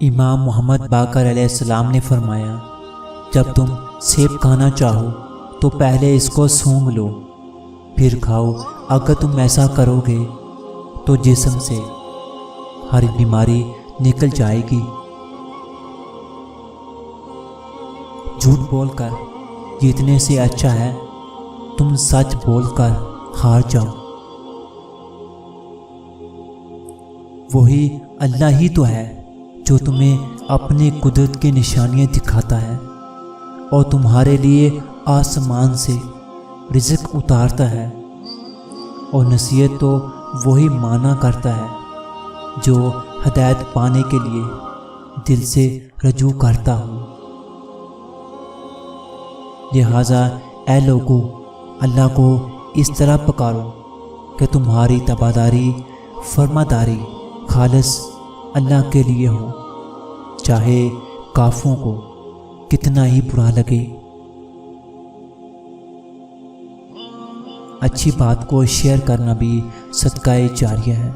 امام محمد باقر علیہ السلام نے فرمایا، جب تم سیب کھانا چاہو تو پہلے اس کو سونگھ لو پھر کھاؤ۔ اگر تم ایسا کرو گے تو جسم سے ہر بیماری نکل جائے گی۔ جھوٹ بول کر جیتنے سے اچھا ہے تم سچ بول کر ہار جاؤ۔ وہی اللہ ہی تو ہے جو تمہیں اپنی قدرت کی نشانیاں دکھاتا ہے اور تمہارے لیے آسمان سے رزق اتارتا ہے، اور نصیحت تو وہی مانا کرتا ہے جو ہدایت پانے کے لیے دل سے رجوع کرتا ہوں۔ لہٰذا اے لوگو، اللہ کو اس طرح پکارو کہ تمہاری تابعداری فرماداری خالص اللہ کے لیے ہو، چاہے کافروں کو کتنا ہی برا لگے۔ اچھی بات کو شیئر کرنا بھی صدقہ جاریہ ہے۔